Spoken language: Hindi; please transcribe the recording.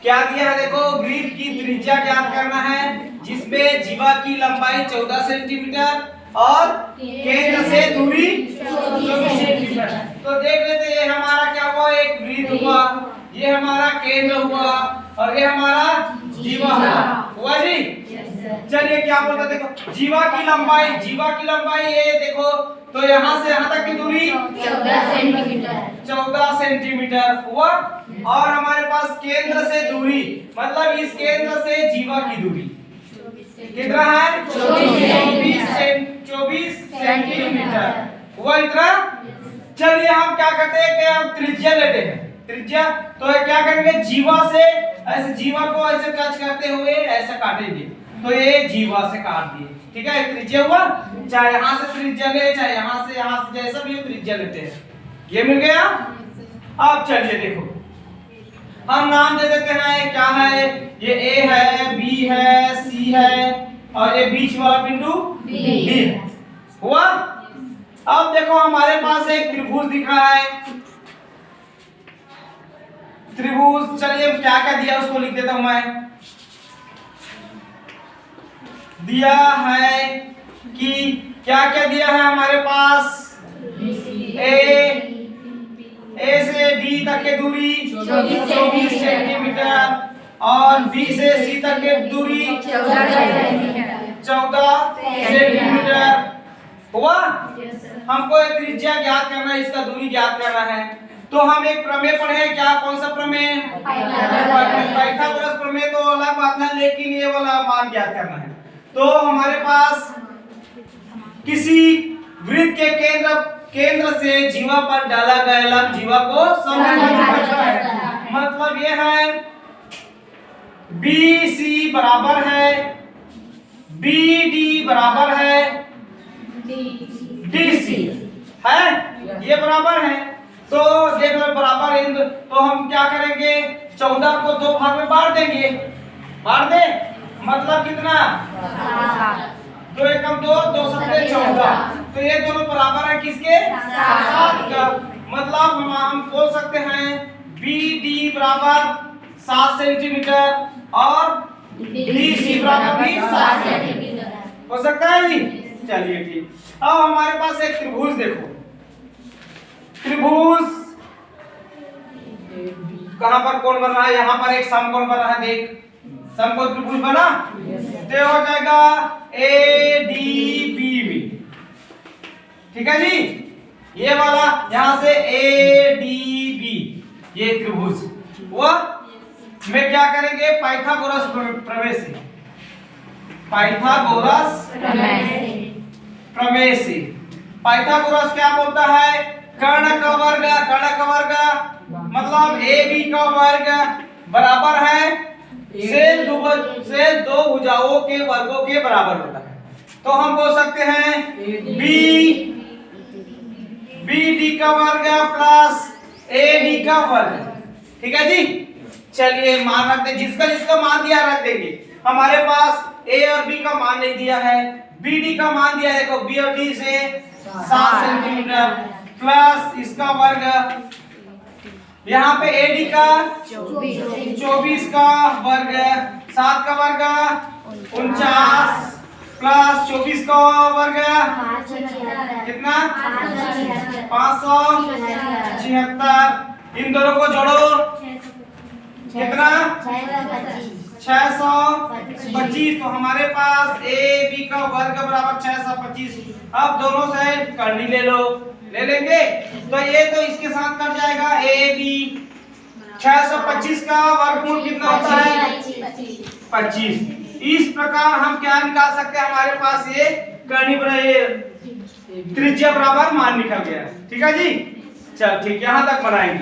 क्या दिया है देखो, वृत्त की त्रिज्या ज्ञात करना है जिसमें जीवा की लंबाई 14 सेंटीमीटर और केंद्र से दूरी 24 सेंटीमीटर। तो देख लेते ये हमारा क्या हुआ, एक वृत्त हुआ, ये हमारा केंद्र हुआ और ये हमारा जीवा हुआ जी। चलिए क्या बोलता देखो, जीवा की लंबाई ये देखो, तो यहाँ से यहाँ तक की दूरी 14 सेंटीमीटर हुआ और हमारे पास केंद्र से दूरी मतलब इस केंद्र से जीवा की दूरी कितना है 24 सेंटीमीटर हुआ इतना। चलिए हम क्या करते हैं कि हम त्रिज्या लेते हैं, त्रिज्या तो क्या करेंगे, जीवा से ऐसे जीवा को ऐसे टच करते हुए ऐसे काटेंगे, तो ये जीवा से काट दिए, ठीक है, त्रिज्या हुआ। चाहे यहाँ से त्रिज्या ले, चाहे यहाँ से जैसा भी त्रिज्या लेते हैं, ये मिल गया। अब चलिए देखो हम नाम दे देते हैं, क्या है, ये ए है, बी है, सी है और ये बीच वाला बिंदु डी हुआ। अब देखो हमारे पास एक त्रिभुज दिख रहा है, त्रिभुज, चलिए क्या क्या दिया उसको लिख देता हूं मैं। दिया है कि क्या क्या दिया है हमारे पास, ए से डी तक की दूरी 24 सेंटीमीटर और बी से सी तक की दूरी 14 सेंटीमीटर हुआ। हमको एक त्रिज्या ज्ञात करना है, इसका दूरी ज्ञात करना है, तो हम एक प्रमेय पढ़े, क्या कौन सा प्रमेय, पाइथागोरस प्रमेय, तो अलग बात है लेकिन ये वाला मान ज्ञात करना है। तो हमारे पास किसी वृत्त के केंद्र से जीवा पर डाला गया लंब जीवा को समद्विभुज है, मतलब ये है BC बराबर है BD बराबर है DC है, ये बराबर है। तो देख लो बराबर इन, तो हम क्या करेंगे, 14 को दो भाग में बांट देंगे, बांट दे मतलब कितना, 2 एकम 2, 2 सत्ते 14, तो ये दोनों बराबर है किसके, 7 का, मतलब हम बोल सकते हैं BD बराबर 7 सेंटीमीटर और DC बराबर भी 7 सेंटीमीटर हो सकता है जी। चलिए ठीक, अब हमारे पास एक त्रिभुज देखो, त्रिभुज कहां पर कोण बन रहा है, यहाँ पर एक समकोण बन रहा है, देख समकोण त्रिभुज बना, तो हो जाएगा ADBB, ठीक है जी, ये वाला यहां से ADB ये त्रिभुज हुआ। में क्या करेंगे, पाइथागोरस प्रमेय से, पाइथागोरस प्रमेय से, पाइथागोरस क्या बोलता है, कर्ण का वर्ग मतलब AB का वर्ग बराबर है से दो भुजाओं के वर्गों के बराबर होता है। तो हम बोल सकते हैं BD का वर्ग प्लस AD का वर्ग, ठीक है जी। चलिए मान रख दे, जिसका मान दिया रख देंगे। हमारे पास A और B का मान नहीं दिया है, BD का मान दिया है, देखो B और D से 7 सेंटीमीटर प्लस इसका वर्ग, यहाँ पे AD का 24 का वर्ग, 7 का वर्ग 49 प्लस 24 का वर्ग कितना 576, इन दोनों को जोड़ो कितना 625, तो हमारे पास AB का वर्ग बराबर 625। अब दोनों से करनी ले लो, ले लेंगे तो ये तो इसके साथ कट जाएगा, AB 625 का वर्गमूल कितना होता है 25। इस प्रकार हम क्या निकाल सकते हैं, हमारे पास ये कर्णी त्रिज्या बराबर मान निकल गया, ठीक है जी। चल ठीक, यहाँ तक बनाएंगे।